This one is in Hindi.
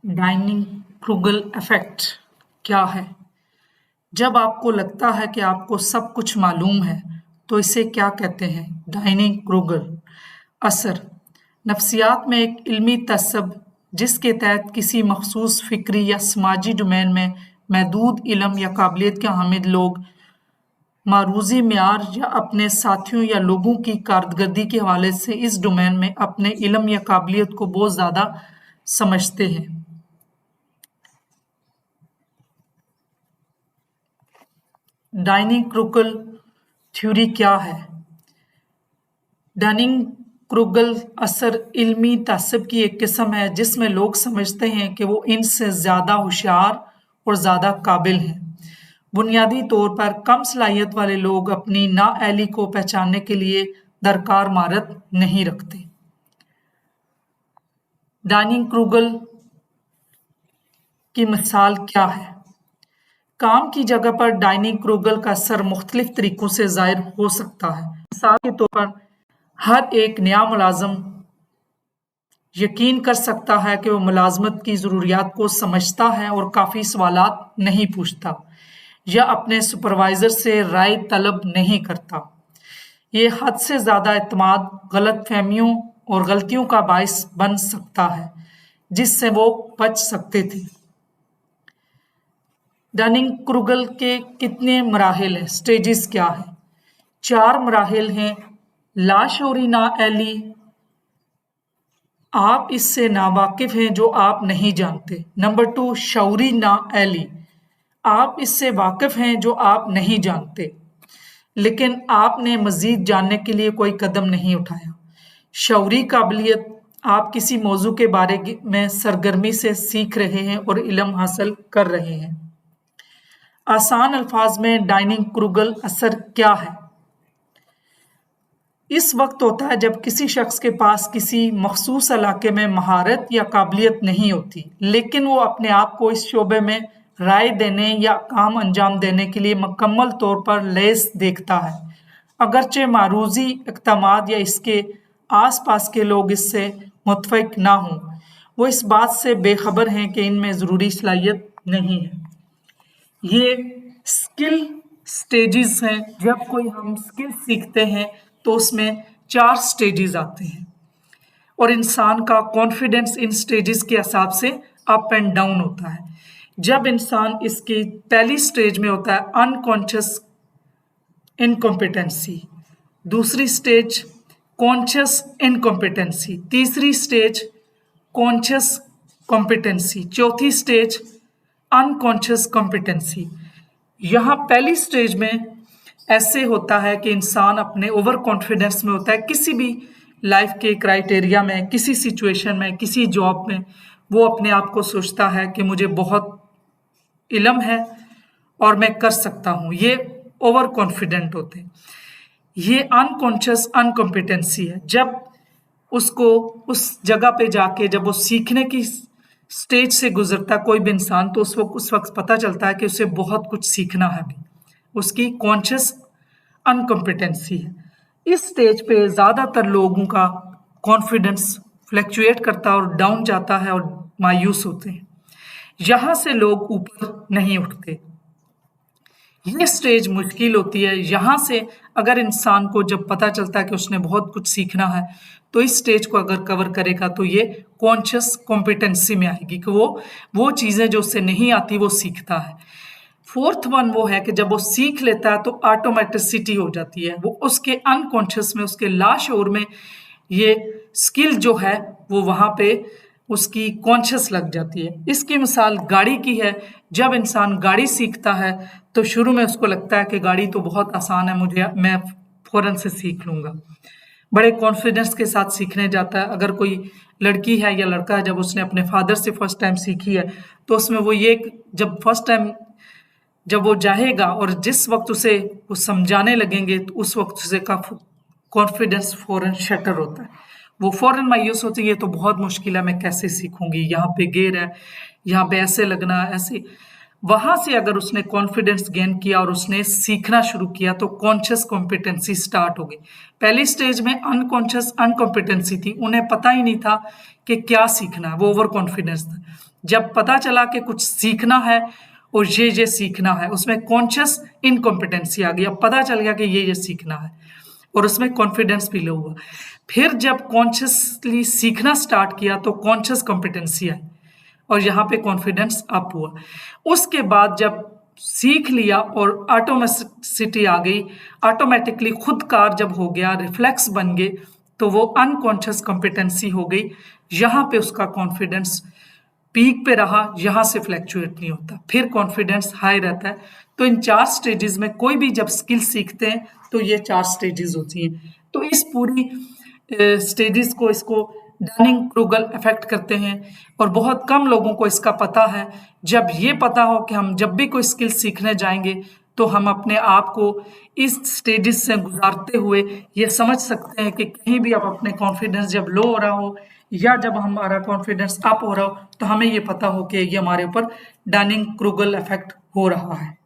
डाइनिंग-क्रूगल इफ़ेक्ट क्या है? जब आपको लगता है कि आपको सब कुछ मालूम है, तो इसे क्या कहते हैं? डाइनिंग-क्रूगल असर नफ्सियात में एक इल्मी तसव्वुर जिसके तहत किसी मखसूस फ़िक्री या समाजी डोमेन में महदूद इल्म या काबिलियत के हामिल लोग मारूज़ी मेयार या अपने साथियों या लोगों की कारकर्दगी के हवाले से इस डोमेन में अपने इल्म या काबिलियत को बहुत ज़्यादा समझते हैं। डाइनिंग-क्रूगल थ्योरी क्या है? डाइनिंग-क्रूगल असर इल्मी तसव्वुर की एक किस्म है जिसमें लोग समझते हैं कि वो इनसे ज़्यादा होशियार और ज़्यादा काबिल हैं। बुनियादी तौर पर कम सलाहियत वाले लोग अपनी नाअहली को पहचानने के लिए दरकार महारत नहीं रखते। डाइनिंग-क्रूगल की मिसाल क्या है? काम की जगह पर डाइनिंग-क्रूगल का असर मुख्तलिफ तरीकों से ज़ाहिर हो सकता है। मिसाल के तौर पर हर एक नया मुलाज़िम यकीन कर सकता है कि वो मुलाज़मत की ज़रूरियात को समझता है और काफ़ी सवालात नहीं पूछता या अपने सुपरवाइज़र से राय तलब नहीं करता। ये हद से ज़्यादा एतमाद गलतफ़हमियों और गलतियों का बाइस बन सकता है, जिससे वो बच सकते थे। डाइनिंग-क्रूगल के कितने मराहिल हैं? स्टेजेस क्या हैं? 4 मराहिल हैं। लाशऊरी नाअहली आप इससे नावाकिफ़ हैं जो आप नहीं जानते। नंबर 2 शऊरी नाअहली आप इससे वाकिफ़ हैं जो आप नहीं जानते, लेकिन आपने मज़ीद जानने के लिए कोई कदम नहीं उठाया। शऊरी काबिलियत आप किसी मौजू के बारे में सरगर्मी से सीख रहे हैं और इल्म हासिल कर रहे हैं। आसान अल्फाज में डाइनिंग-क्रूगल असर क्या है? इस वक्त होता है जब किसी शख्स के पास किसी मखसूस इलाके में महारत या काबिलियत नहीं होती, लेकिन वो अपने आप को इस शोबे में राय देने या काम अंजाम देने के लिए मुकम्मल तौर पर लैस देखता है, अगरचे मारूज़ी इक़दामात या इसके आस पास के लोग इससे मुत्तफ़िक़ ना हों। वो इस बात से बेखबर हैं कि इनमें ज़रूरी सलाहियत नहीं है। ये स्किल स्टेजेस हैं। जब कोई हम स्किल सीखते हैं तो उसमें 4 स्टेजेस आते हैं और इंसान का कॉन्फिडेंस इन स्टेजेस के हिसाब से अप एंड डाउन होता है। जब इंसान इसकी पहली स्टेज में होता है अनकॉन्शियस इनकॉम्पिटेंसी, दूसरी स्टेज कॉन्शियस इनकॉम्पिटेंसी, तीसरी स्टेज कॉन्शियस कॉम्पिटेंसी, चौथी स्टेज अनकॉन्शियस कॉम्पिटेंसी। यहाँ पहली स्टेज में ऐसे होता है कि इंसान अपने ओवर कॉन्फिडेंस में होता है, किसी भी लाइफ के क्राइटेरिया में, किसी सिचुएशन में, किसी जॉब में वो अपने आप को सोचता है कि मुझे बहुत इल्म है और मैं कर सकता हूँ। ये ओवर कॉन्फिडेंट होते हैं। ये अनकॉन्शियस अनकॉम्पिटेंसी है। जब उसको उस जगह पे जाके जब वो सीखने की स्टेज से गुजरता कोई भी इंसान, तो उस वक्त पता चलता है कि उसे बहुत कुछ सीखना है अभी। उसकी कॉन्शियस अनकॉम्पिटेंसी है। इस स्टेज पे ज़्यादातर लोगों का कॉन्फिडेंस फ्लक्चुएट करता है और डाउन जाता है और मायूस होते हैं। यहाँ से लोग ऊपर नहीं उठते। ये स्टेज मुश्किल होती है। यहाँ से अगर इंसान को जब पता चलता है कि उसने बहुत कुछ सीखना है, तो इस स्टेज को अगर कवर करेगा तो ये कॉन्शियस कॉम्पिटेंसी में आएगी कि वो चीज़ें जो उससे नहीं आती वो सीखता है। फोर्थ वन वो है कि जब वो सीख लेता है तो ऑटोमेटिसिटी हो जाती है। वो उसके अनकॉन्शियस में, उसके लाशऊर में ये स्किल जो है वो वहाँ पे उसकी कॉन्शियस लग जाती है। इसकी मिसाल गाड़ी की है। जब इंसान गाड़ी सीखता है तो शुरू में उसको लगता है कि गाड़ी तो बहुत आसान है, मैं फ़ौरन से सीख लूँगा। बड़े कॉन्फिडेंस के साथ सीखने जाता है। अगर कोई लड़की है या लड़का है, जब उसने अपने फादर से फर्स्ट टाइम सीखी है तो उसमें वो ये जब फर्स्ट टाइम जब वो जाएगा और जिस वक्त उसे वो समझाने लगेंगे तो उस वक्त उसे का कॉन्फिडेंस फ़ौरन शटर होता है। वो फ़ौरन मायूस होती है, ये तो बहुत मुश्किल है, मैं कैसे सीखूंगी, यहाँ पे गेयर है, यहाँ पे ऐसे लगना, ऐसे। वहां से अगर उसने कॉन्फिडेंस गेन किया और उसने सीखना शुरू किया तो कॉन्शियस कॉम्पिटेंसी स्टार्ट हो गई। पहली स्टेज में अनकॉन्शियस अनकॉम्पिटेंसी थी, उन्हें पता ही नहीं था कि क्या सीखना है, वो ओवर कॉन्फिडेंस था। जब पता चला कि कुछ सीखना है और ये सीखना है, उसमें कॉन्शियस इनकॉम्पिटेंसी आ गई। अब पता चल गया कि ये सीखना है और उसमें कॉन्फिडेंस भी लो हुआ। फिर जब कॉन्शियसली सीखना स्टार्ट किया तो कॉन्शियस कॉम्पिटेंसी आई और यहाँ पे कॉन्फिडेंस अप हुआ। उसके बाद जब सीख लिया और ऑटोमेसिटी आ गई, ऑटोमेटिकली खुद कार जब हो गया, रिफ्लेक्स बन गए, तो वो अनकॉन्शियस कॉम्पिटेंसी हो गई। यहाँ पे उसका कॉन्फिडेंस पीक पे रहा, यहाँ से फ्लैक्चुएट नहीं होता, फिर कॉन्फिडेंस हाई रहता है। तो इन 4 स्टेजेस में कोई भी जब स्किल सीखते हैं तो ये 4 स्टेजेस होती हैं। तो इस पूरी स्टेजेस को इसको डनिंग क्रूगल इफेक्ट कहते हैं और बहुत कम लोगों को इसका पता है। जब ये पता हो कि हम जब भी कोई स्किल सीखने जाएंगे तो हम अपने आप को इस स्टेजेस से गुजारते हुए ये समझ सकते हैं कि कहीं भी अब अपने कॉन्फिडेंस जब लो हो रहा हो या जब हमारा कॉन्फिडेंस अप हो रहा हो तो हमें ये पता हो कि ये हमारे ऊपर डनिंग क्रूगल इफेक्ट हो रहा है।